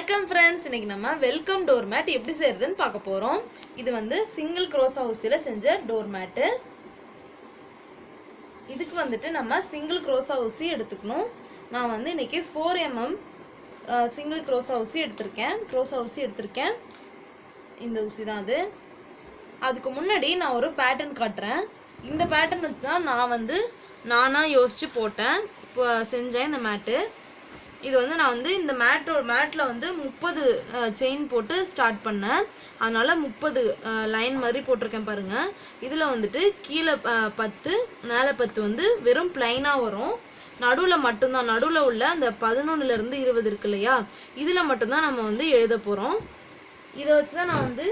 வணக்கம் फ्रेंड्स, இன்னைக்கு நம்ம வெல்கம் டோர் மேட் எப்படி செய்யறதுன்னு பார்க்க போறோம். இது வந்து சிங்கிள் க்ரோஷா ஊசியில செஞ்ச டோர் மேட். இதுக்கு வந்துட்டு நம்ம சிங்கிள் க்ரோஷா ஊசி எடுத்துக்கணும். நான் வந்து இன்னைக்கு 4 mm சிங்கிள் க்ரோஷா ஊசி எடுத்திருக்கேன். இந்த ஊசி தான் அது. அதுக்கு முன்னாடி நான் ஒரு பேட்டர்ன் காட்டுறேன். இந்த பேட்டர்ன் வச்சு தான் நான் வந்து நானா யோசிச்சு போட்டேன், இப்போ செஞ்சேன் இந்த மேட்டு. இது வந்து நான் வந்து இந்த மேட்ல வந்து 30 செயின் போட்டு ஸ்டார்ட் பண்ணேன். அதனால 30 லைன் மாதிரி போட்டிருக்கேன் பாருங்க. இதில் வந்துட்டு கீழே 10 மேலே 10 வந்து வெறும் பிளைனாக வரும். நடுவில் மட்டும்தான், நடுவில் உள்ள அந்த 11லேருந்து 20 இருக்கு இல்லையா, இதில் மட்டும்தான் நம்ம வந்து எழுத போகிறோம். இதை வச்சு தான் நான் வந்து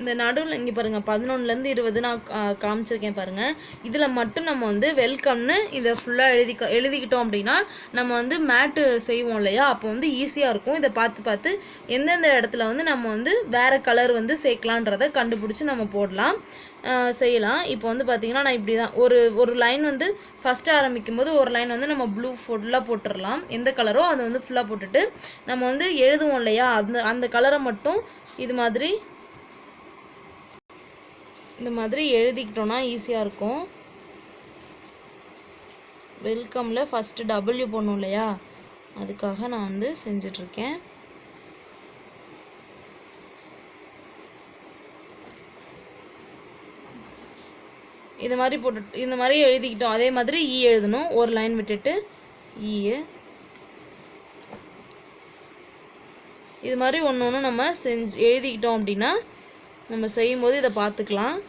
இந்த நடுவில் இங்கே பாருங்கள் 11லேருந்து 20 நான் காமிச்சிருக்கேன் பாருங்கள். இதில் மட்டும் நம்ம வந்து வெல்கம்னு இதை ஃபுல்லாக எழுதிக்கிட்டோம் அப்படின்னா நம்ம வந்து மேட்டு செய்வோம் இல்லையா, அப்போ வந்து ஈஸியாக இருக்கும். இதை பார்த்து எந்தெந்த இடத்துல வந்து நம்ம வந்து வேறு கலர் வந்து சேர்க்கலான்றதை கண்டுபிடிச்சி நம்ம போடலாம், செய்யலாம். இப்போ வந்து பார்த்திங்கன்னா நான் இப்படி தான் ஒரு லைன் வந்து ஃபஸ்ட்டு ஆரம்பிக்கும் போது ஒரு லைன் வந்து நம்ம ப்ளூ ஃபுல்லாக போட்டுடலாம். எந்த கலரோ அதை வந்து ஃபுல்லாக போட்டுட்டு நம்ம வந்து எழுதுவோம் இல்லையா, அந்த கலரை மட்டும் இந்த மாதிரி எழுதிக்கிட்டோன்னா ஈஸியாக இருக்கும். வெல்கமில் ஃபஸ்ட்டு W போடணும் இல்லையா, அதுக்காக நான் வந்து செஞ்சிட்ருக்கேன். இது மாதிரி போட்டு இந்த மாதிரி எழுதிக்கிட்டோம். அதே மாதிரி ஈ எழுதணும், ஒரு லைன் விட்டுட்டு ஈ. இது மாதிரி ஒன்று நம்ம எழுதிக்கிட்டோம் அப்படின்னா நம்ம செய்யும்போது இதை பார்த்துக்கலாம்.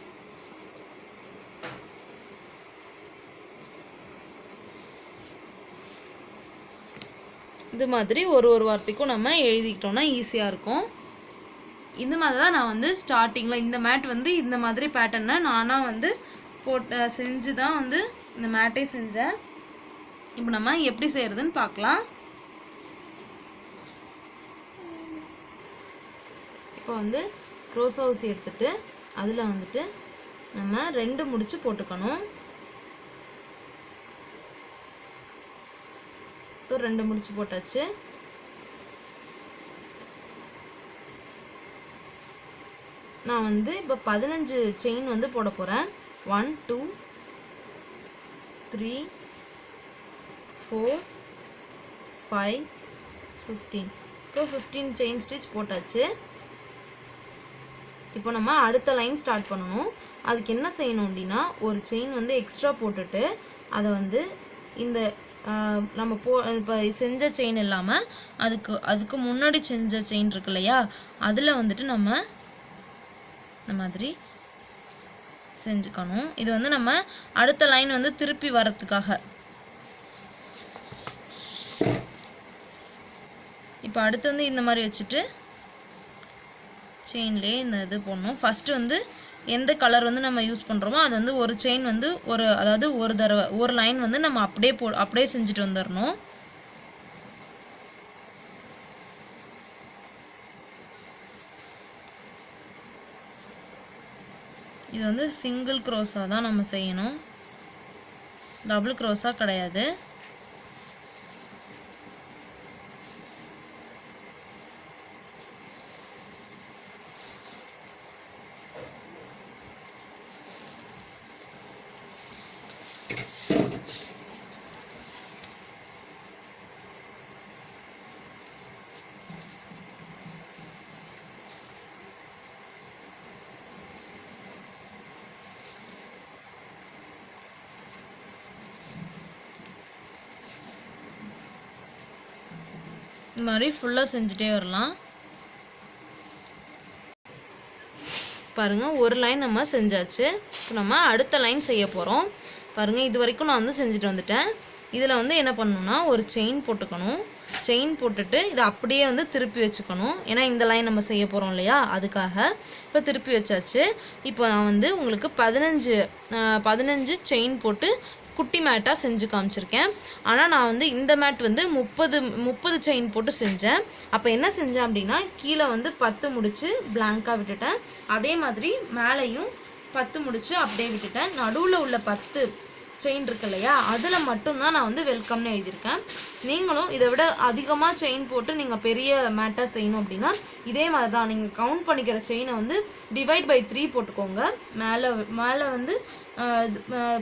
இது மாதிரி ஒரு வார்த்தைக்கும் நம்ம எழுதிக்கிட்டோம்னா ஈஸியாக இருக்கும். இந்த மாதிரி தான் நான் வந்து ஸ்டார்டிங்கில் இந்த மேட் வந்து இந்த மாதிரி பேட்டர்னை நானாக வந்து செஞ்சு தான் வந்து இந்த மேட்டே செஞ்சேன். இப்போ நம்ம எப்படி செய்கிறதுன்னு பார்க்கலாம். இப்போ வந்து க்ரோஷா ஊசி எடுத்துட்டு அதில் வந்துட்டு நம்ம 2 முடிச்சு போட்டுக்கணும். இப்போ 2 முடிச்சு போட்டாச்சு. நான் வந்து இப்போ 15 செயின் வந்து போட போகிறேன். 1 2 3 4 5 15. இப்போ 15 செயின் ஸ்டிச் போட்டாச்சு. இப்போ நம்ம அடுத்த லைன் ஸ்டார்ட் பண்ணணும். அதுக்கு என்ன செய்யணும் அப்படின்னா, ஒரு செயின் வந்து எக்ஸ்ட்ரா போட்டுட்டு அதை வந்து இந்த நம்ம இப்போ செஞ்ச செயின் இல்லாமல் அதுக்கு முன்னாடி செஞ்ச செயின் இருக்கு இல்லையா, அதில் வந்துட்டு நம்ம இந்த மாதிரி செஞ்சுக்கணும். இது வந்து நம்ம அடுத்த லைன் வந்து திருப்பி வரத்துக்காக. இப்போ அடுத்து வந்து இந்த மாதிரி வச்சுட்டு செயின்லேயே இந்த இது போடணும். ஃபஸ்ட்டு வந்து எந்த கலர் வந்து நம்ம யூஸ் பண்ணுறோமோ அது வந்து ஒரு செயின் வந்து அதாவது ஒரு தடவை ஒரு லைன் வந்து நம்ம அப்படியே செஞ்சுட்டு வந்துடணும். இது வந்து சிங்கிள் க்ரோஷா தான் நம்ம செய்யணும், டபுள் க்ரோஷா கிடையாது. இந்த மாதிரி ஃபுல்லாக செஞ்சுட்டே வரலாம். பாருங்கள், ஒரு லைன் நம்ம செஞ்சாச்சு. இப்போ நம்ம அடுத்த லைன் செய்ய போகிறோம். பாருங்கள், இது வரைக்கும் நான் வந்து செஞ்சுட்டு வந்துட்டேன். இதில் வந்து என்ன பண்ணணும்னா ஒரு செயின் போட்டுக்கணும். செயின் போட்டுட்டு இதை அப்படியே வந்து திருப்பி வச்சுக்கணும். ஏன்னா இந்த லைன் நம்ம செய்ய போகிறோம் இல்லையா, அதுக்காக. இப்போ திருப்பி வச்சாச்சு. இப்போ நான் வந்து உங்களுக்கு 15 செயின் போட்டு குட்டி மேட்டாக செஞ்சு காமிச்சிருக்கேன். ஆனால் நான் வந்து இந்த மேட் வந்து 30 செயின் போட்டு செஞ்சேன். அப்போ என்ன செஞ்சேன் அப்படின்னா, கீழே வந்து 10 முடிச்சு பிளாங்காக விட்டுட்டேன். அதே மாதிரி மேலேயும் 10 முடிச்சு அப்படியே விட்டுட்டேன். நடுவில் உள்ள 10 செயின் இருக்கு இல்லையா, அதில் மட்டும்தான் நான் வந்து வெல்கம்னு எழுதியிருக்கேன். நீங்களும் இதை விட அதிகமாக செயின் போட்டு நீங்கள் பெரிய மேட்டாக செய்யணும் அப்படின்னா இதே மாதிரி தான் நீங்கள் கவுண்ட் பண்ணிக்கிற செயினை வந்து டிவைட் பை 3 போட்டுக்கோங்க. மேலே வந்து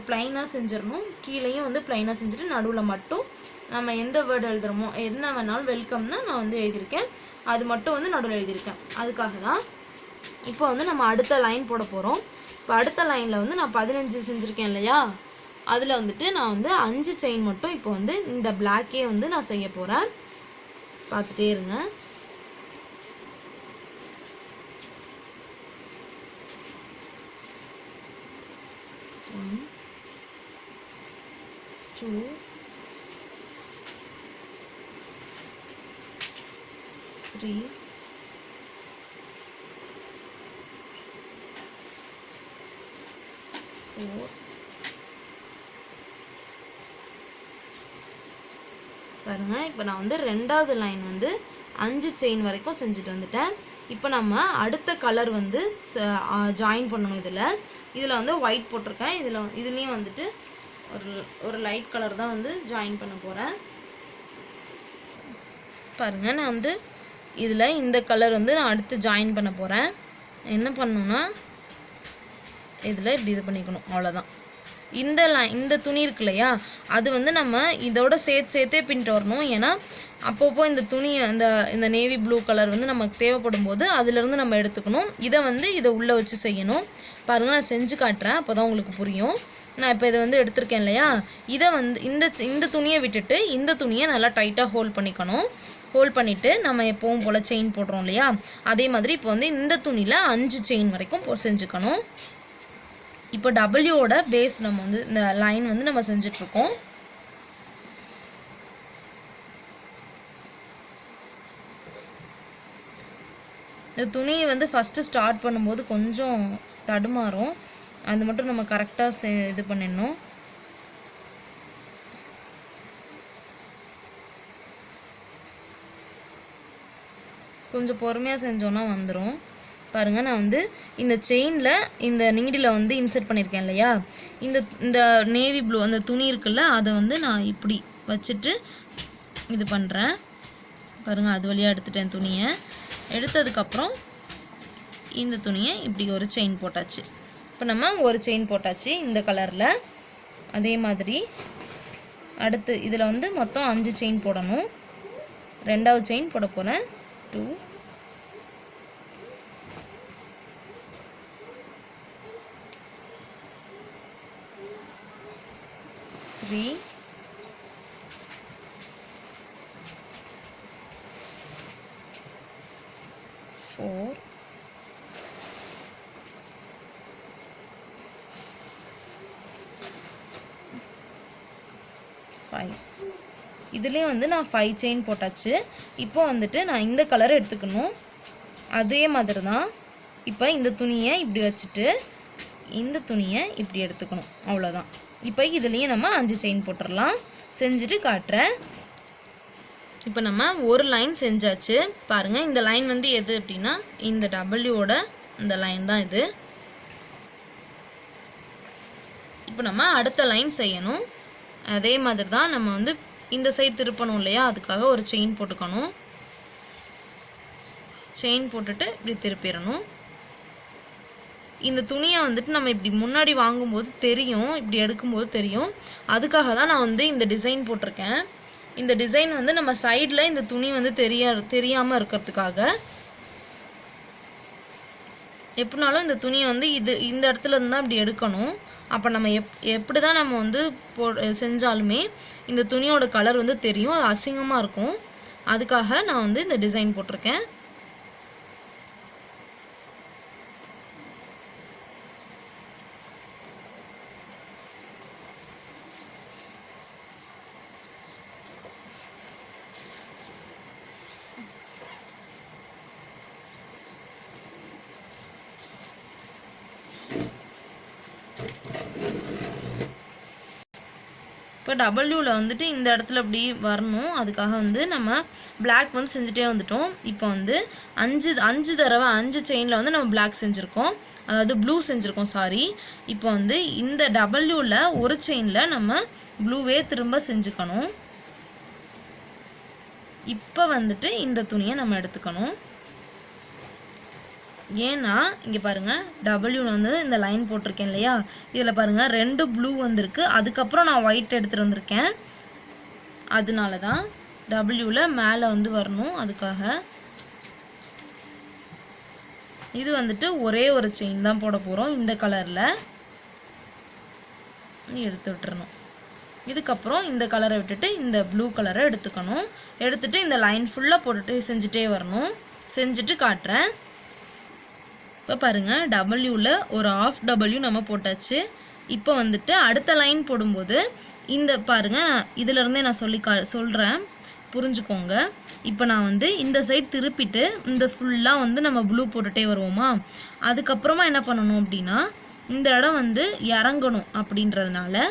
ப்ளைனாக செஞ்சிடணும், கீழேயும் வந்து ப்ளைனாக செஞ்சுட்டு நடுவில் மட்டும் நம்ம எந்த வேர்டு எழுதுகிறோமோ என்ன வேணாலும் வெல்கம்னா நான் வந்து எழுதியிருக்கேன், அது மட்டும் வந்து நடுவில் எழுதியிருக்கேன். அதுக்காக தான் இப்போ வந்து நம்ம அடுத்த லைன் போட போகிறோம். இப்போ அடுத்த லைனில் வந்து நான் 15 செஞ்சுருக்கேன் இல்லையா, அதில் வந்துட்டு நான் வந்து 5 செயின் மட்டும் இப்போ வந்து இந்த பிளாக்கே வந்து நான் செய்ய போகிறேன். பார்த்துட்டே இருங்க. One, 2, 3, 4. பாருங்க, இப்போ நான் வந்து ரெண்டாவது லைன் வந்து 5 செயின் வரைக்கும் செஞ்சுட்டு வந்துட்டேன். இப்போ நம்ம அடுத்த கலர் வந்து ஜாயின் பண்ணணும். இதில் வந்து ஒயிட் போட்டிருக்கேன். இதுலேயும் வந்துட்டு ஒரு லைட் கலர் தான் வந்து ஜாயின் பண்ண போகிறேன். பாருங்கள், நான் வந்து இதில் இந்த கலர் வந்து நான் அடுத்து ஜாயின் பண்ண போகிறேன். என்ன பண்ணணும்னா இதில் இப்படி இது பண்ணிக்கணும், அவ்வளோதான். இந்த துணி இருக்கு இல்லையா, அது வந்து நம்ம இதோட சேர்த்தே பின்னிட்டு வரணும். ஏன்னா அப்பப்போ இந்த துணி இந்த நேவி ப்ளூ கலர் வந்து நமக்கு தேவைப்படும் போது அதிலேருந்து நம்ம எடுத்துக்கணும். இதை உள்ளே வச்சு செய்யணும். பாருங்கள், நான் செஞ்சு காட்டுறேன், அப்போ தான் உங்களுக்கு புரியும். நான் இப்போ இதை வந்து எடுத்திருக்கேன் இல்லையா, இதை வந்து இந்த துணியை விட்டுட்டு இந்த துணியை நல்லா டைட்டாக ஹோல்ட் பண்ணிக்கணும். ஹோல்ட் பண்ணிவிட்டு நம்ம எப்பவும் போல் செயின் போடுறோம் இல்லையா, அதே மாதிரி இப்போ வந்து இந்த துணியில் 5 செயின் வரைக்கும் செஞ்சுக்கணும். இப்போ டபிள்யூவோட பேஸ் நம்ம வந்து இந்த லைன் வந்து நம்ம செஞ்சிட்ருக்கோம். இந்த துணியை வந்து ஃபஸ்ட்டு ஸ்டார்ட் பண்ணும்போது கொஞ்சம் தடுமாறும், அது மட்டும் நம்ம கரெக்டாக இது பண்ணிடணும். கொஞ்சம் பொறுமையாக செஞ்சோன்னா வந்துடும். பாருங்கள், நான் வந்து இந்த செயினில் இந்த நீடில் வந்து இன்சர்ட் பண்ணியிருக்கேன் இல்லையா, இந்த நேவி ப்ளூ அந்த துணி இருக்குல்ல, அதை வந்து நான் இப்படி வச்சுட்டு இது பண்ணுறேன். பாருங்கள், அது வழியாக எடுத்துட்டேன் துணியை. எடுத்ததுக்கப்புறம் இந்த துணியை இப்படி ஒரு செயின் போட்டாச்சு. இப்போ நம்ம ஒரு செயின் போட்டாச்சு இந்த கலரில். அதே மாதிரி அடுத்து இதில் வந்து மொத்தம் 5 செயின் போடணும். ரெண்டாவது செயின் போட போகிறேன். 2, 3, 4, 5. இதுலேயும் வந்து நான் 5 செயின் போட்டாச்சு. இப்போ வந்துட்டு நான் இந்த கலர் எடுத்துக்கணும். அதே மாதிரி தான் இப்போ இந்த துணியை இப்படி வச்சுட்டு இந்த துணியை இப்படி எடுத்துக்கணும், அவ்வளோதான். இப்போ இதுலேயும் நம்ம 5 செயின் போட்டுடலாம். செஞ்சுட்டு காட்டுறேன். இப்போ நம்ம ஒரு லைன் செஞ்சாச்சு. பாருங்கள், இந்த லைன் வந்து எது அப்படின்னா இந்த டபிள்யூவோட இந்த லைன் தான் இது. இப்போ நம்ம அடுத்த லைன் செய்யணும். அதே மாதிரி தான் நம்ம வந்து இந்த சைடு திருப்பணும் இல்லையா, அதுக்காக ஒரு செயின் போட்டுக்கணும். செயின் போட்டுட்டு இப்படி திருப்பிடணும். இந்த துணியை வந்துட்டு நம்ம இப்படி முன்னாடி வாங்கும்போது தெரியும், இப்படி எடுக்கும்போது தெரியும். அதுக்காக தான் நான் வந்து இந்த டிசைன் போட்டிருக்கேன். இந்த டிசைன் வந்து நம்ம சைடில் இந்த துணி வந்து தெரியாமல் இருக்கிறதுக்காக. எப்படினாலும் இந்த துணியை வந்து இந்த இடத்துல இருந்து தான் இப்படி எடுக்கணும். அப்போ நம்ம எப்படி தான் நம்ம வந்து செஞ்சாலுமே இந்த துணியோட கலர் வந்து தெரியும், அது அசிங்கமாக இருக்கும். அதுக்காக நான் வந்து இந்த டிசைன் போட்டிருக்கேன். இப்போ டபிள்யூவில் வந்துட்டு இந்த இடத்துல இப்படி வரணும். அதுக்காக வந்து நம்ம பிளாக் வந்து செஞ்சுட்டே வந்துட்டோம். இப்போ வந்து 5 தடவை 5 செயினில் வந்து நம்ம பிளாக் செஞ்சுருக்கோம். அதாவது ப்ளூ செஞ்சுருக்கோம் சாரி. இப்போ வந்து இந்த டபிள்யூவில் ஒரு செயினில் நம்ம ப்ளூவே திரும்ப செஞ்சுக்கணும். இப்போ வந்துட்டு இந்த துணியை நம்ம எடுத்துக்கணும். ஏன்னா இங்கே பாருங்கள் டபிள்யூவில் வந்து இந்த லைன் போட்டிருக்கேன் இல்லையா, இதில் பாருங்கள் 2 ப்ளூ வந்திருக்கு, அதுக்கப்புறம் நான் ஒயிட் எடுத்துகிட்டு வந்திருக்கேன். அதனால தான் டபிள்யூவில் மேலே வந்து வரணும். அதுக்காக இது வந்துட்டு ஒரே ஒரு செயின் தான் போட போகிறோம். இந்த கலரில் எடுத்து விட்டுறணும். இதுக்கப்புறம் இந்த கலரை விட்டுட்டு இந்த ப்ளூ கலரை எடுத்துக்கணும். எடுத்துகிட்டு இந்த லைன் ஃபுல்லாக போட்டுட்டு செஞ்சுட்டே வரணும். செஞ்சுட்டு காட்டுறேன். இப்போ பாருங்கள் டபிள்யூவில் ஒரு ½ டபிள்யூ நம்ம போட்டாச்சு. இப்போ வந்துட்டு அடுத்த லைன் போடும்போது இந்த பாருங்கள் இதிலருந்தே நான் சொல்கிறேன் புரிஞ்சுக்கோங்க. இப்போ நான் வந்து இந்த சைட் திருப்பிட்டு இந்த ஃபுல்லாக வந்து நம்ம ப்ளூ போட்டுகிட்டே வருவோமா, அதுக்கப்புறமா என்ன பண்ணணும் அப்படின்னா இந்த இடம் வந்து இறங்கணும். அப்படின்றதுனால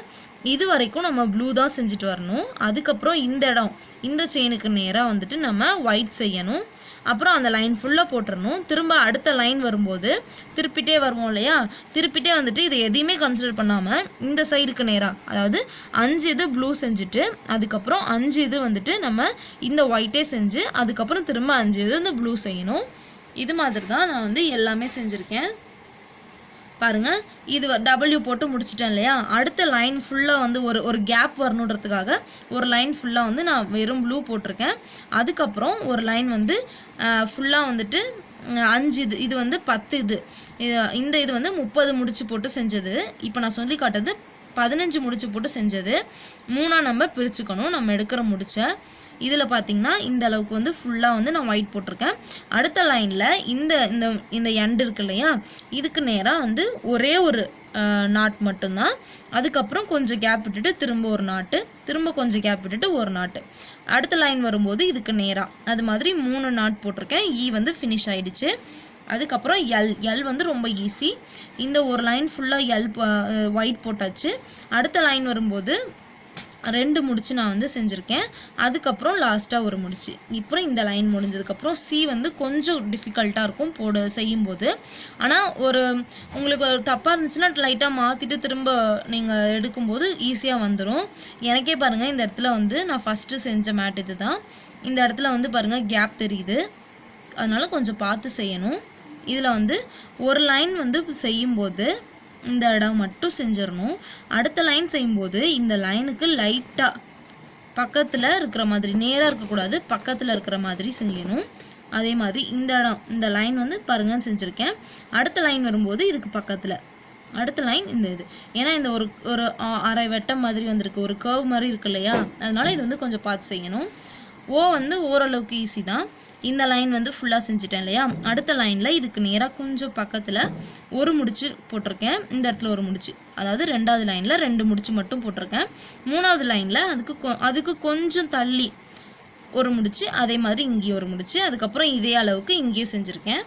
இது வரைக்கும் நம்ம ப்ளூ தான் செஞ்சுட்டு வரணும். அதுக்கப்புறம் இந்த இடம் இந்த செயினுக்கு நேராக வந்துட்டு நம்ம ஒயிட் செய்யணும். அப்புறம் அந்த லைன் ஃபுல்லாக போட்டுடணும். திரும்ப அடுத்த லைன் வரும்போது திருப்பிட்டே வருவோம் இல்லையா, திருப்பிட்டே வந்துட்டு இதை எதையுமே கன்சிடர் பண்ணாமல் இந்த சைடுக்கு நேராக, அதாவது 5 இது ப்ளூ செஞ்சுட்டு அதுக்கப்புறம் 5 இது வந்துட்டு நம்ம இந்த ஒயிட்டே செஞ்சு அதுக்கப்புறம் திரும்ப 5 இது வந்து ப்ளூ செய்யணும். இது மாதிரி தான் நான் வந்து எல்லாமே செஞ்சுருக்கேன். பாருங்கள் இது டபிள்யூ போட்டு முடிச்சிட்டேன் இல்லையா, அடுத்த லைன் ஃபுல்லாக வந்து ஒரு கேப் வரணுன்றதுக்காக ஒரு லைன் ஃபுல்லாக வந்து நான் வெறும் ப்ளூ போட்டிருக்கேன். அதுக்கப்புறம் ஒரு லைன் வந்து ஃபுல்லாக வந்துட்டு 5 இது வந்து 10 இது வந்து 30 முடிச்சு போட்டு செஞ்சது. இப்போ நான் சொல்லி காட்டுறது 15 முடிச்சு போட்டு செஞ்சது. 3ஆக நம்ம பிரிச்சுக்கணும் நம்ம எடுக்கிற முடிச்ச. இதில் பார்த்தீங்கன்னா இந்த அளவுக்கு வந்து ஃபுல்லாக வந்து நான் ஒயிட் போட்டிருக்கேன். அடுத்த லைனில் இந்த இந்த இந்த எண்ட் இருக்கு இல்லையா, இதுக்கு நேராக வந்து ஒரே ஒரு நாட் மட்டும்தான். அதுக்கப்புறம் கொஞ்சம் கேப் விட்டுட்டு திரும்ப ஒரு நாட்டு, திரும்ப கொஞ்சம் கேப் விட்டுட்டு ஒரு நாட்டு. அடுத்த லைன் வரும்போது இதுக்கு நேராக அது மாதிரி 3 நாட் போட்டிருக்கேன். வந்து ஃபினிஷ் ஆயிடுச்சு. அதுக்கப்புறம் எல் வந்து ரொம்ப ஈஸி. இந்த ஒரு லைன் ஃபுல்லாக ஒயிட் போட்டாச்சு. அடுத்த லைன் வரும்போது 2 முடிச்சு நான் வந்து செஞ்சுருக்கேன். அதுக்கப்புறம் லாஸ்ட்டாக ஒரு முடிச்சு. அப்புறம் இந்த லைன் முடிஞ்சதுக்கப்புறம் சி வந்து கொஞ்சம் டிஃபிகல்ட்டாக இருக்கும் செய்யும்போது. ஆனால் உங்களுக்கு ஒரு தப்பாக இருந்துச்சுன்னா லைட்டாக மாற்றிட்டு திரும்ப நீங்கள் எடுக்கும்போது ஈஸியாக வந்துடும். எனக்கே பாருங்கள் இந்த இடத்துல வந்து நான் ஃபஸ்ட்டு செஞ்ச மேட் இது தான். இந்த இடத்துல வந்து பாருங்கள் கேப் தெரியுது, அதனால கொஞ்சம் பார்த்து செய்யணும். இதில் வந்து ஒரு லைன் வந்து செய்யும்போது இந்த இடம் மட்டும் செஞ்சிடணும். அடுத்த லைன் செய்யும்போது இந்த லைனுக்கு லைட்டாக பக்கத்தில் இருக்கிற மாதிரி, நேராக இருக்கக்கூடாது, பக்கத்தில் இருக்கிற மாதிரி செய்யணும். அதே மாதிரி இந்த லைன் வந்து பாருங்க செஞ்சுருக்கேன். அடுத்த லைன் வரும்போது இதுக்கு பக்கத்தில் அடுத்த லைன் இந்த ஏன்னா இந்த ஒரு அரை வெட்டம் மாதிரி வந்திருக்கு, ஒரு கர்வ் மாதிரி இருக்கு இல்லையா, அதனால இது வந்து கொஞ்சம் பார்த்து செய்யணும். வந்து ஓரளவுக்கு ஈஸி தான். இந்த லைன் வந்து ஃபுல்லாக செஞ்சுட்டேன் இல்லையா, அடுத்த லைனில் இதுக்கு நேராக கொஞ்சம் பக்கத்தில் ஒரு முடிச்சு போட்டிருக்கேன். இந்த இடத்துல ஒரு முடிச்சு, அதாவது 2வது லைனில் 2 முடிச்சு மட்டும் போட்டிருக்கேன். 3வது லைனில் அதுக்கு கொஞ்சம் தள்ளி ஒரு முடிச்சு, அதே மாதிரி இங்கேயும் ஒரு முடிச்சு, அதுக்கப்புறம் இதே அளவுக்கு இங்கேயும் செஞ்சுருக்கேன்.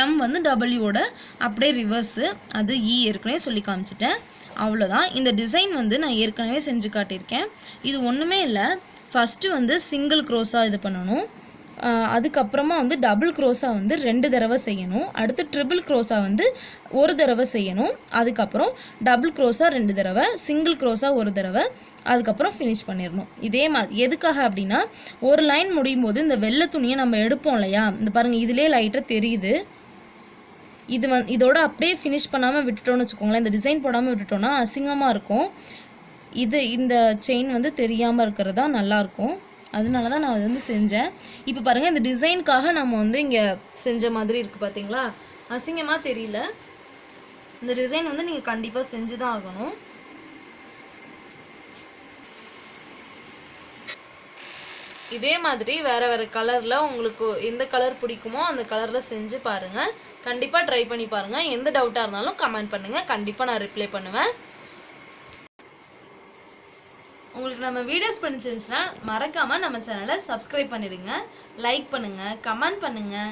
எம் வந்து டபிள்யூவோட அப்படியே ரிவர்ஸு, அது ஏற்கனவே சொல்லி காமிச்சிட்டேன். அவ்வளோதான். இந்த டிசைன் வந்து நான் ஏற்கனவே செஞ்சு காட்டியிருக்கேன். இது ஒன்றுமே இல்லை, ஃபஸ்ட்டு வந்து சிங்கிள் க்ரோஸாக இது பண்ணணும். அதுக்கப்புறமா வந்து டபுள் க்ரோஸா வந்து 2 தடவை செய்யணும். அடுத்து ட்ரிபிள் க்ரோஸா வந்து ஒரு தடவை செய்யணும். அதுக்கப்புறம் டபுள் க்ரோஸா 2 தடவை, சிங்கிள் க்ரோஸா ஒரு தடவை, அதுக்கப்புறம் ஃபினிஷ் பண்ணிடணும். இதே மாதிரி எதுக்காக அப்படின்னா ஒரு லைன் முடியும் போது இந்த வெள்ளை துணியை நம்ம எடுப்போம் இல்லையா, இந்த பாருங்கள் இதிலே லைட்டாக தெரியுது. இதோட அப்படியே ஃபினிஷ் பண்ணாமல் விட்டுட்டோன்னு வச்சுக்கோங்களேன், இந்த டிசைன் போடாமல் விட்டுட்டோன்னா அசிங்கமாக இருக்கும். இந்த செயின் வந்து தெரியாமல் இருக்கிறது தான் நல்லாயிருக்கும். அதனால தான் நான் வந்து செஞ்சேன். இப்போ பாருங்கள் இந்த டிசைனுக்காக நம்ம வந்து இங்கே செஞ்ச மாதிரி இருக்குது பார்த்தீங்களா, அசிங்கமாக தெரியல. இந்த டிசைன் வந்து நீங்கள் கண்டிப்பாக செஞ்சு தான் ஆகணும். இதே மாதிரி வேறு கலரில் உங்களுக்கு எந்த கலர் பிடிக்குமோ அந்த கலரில் செஞ்சு பாருங்கள். கண்டிப்பாக ட்ரை பண்ணி பாருங்கள். எந்த டவுட்டாக இருந்தாலும் கமெண்ட் பண்ணுங்கள், கண்டிப்பாக நான் ரிப்ளை பண்ணுவேன். உங்களுக்கு நம்ம வீடியோஸ் பிடிச்சிருந்துச்சுன்னா மறக்காமல் நம்ம சேனலை சப்ஸ்கிரைப் பண்ணிடுங்க, லைக் பண்ணுங்கள், கமெண்ட் பண்ணுங்கள்,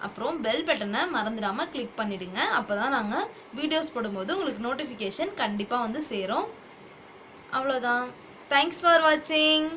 அப்புறம் பெல் பட்டனை மறந்துடாமல் கிளிக் பண்ணிவிடுங்க. அப்போ தான் நாங்கள் வீடியோஸ் போடும்போது உங்களுக்கு நோட்டிஃபிகேஷன் கண்டிப்பாக வந்து சேரும். அவ்வளோதான். தேங்க்ஸ் ஃபார் வாட்சிங்.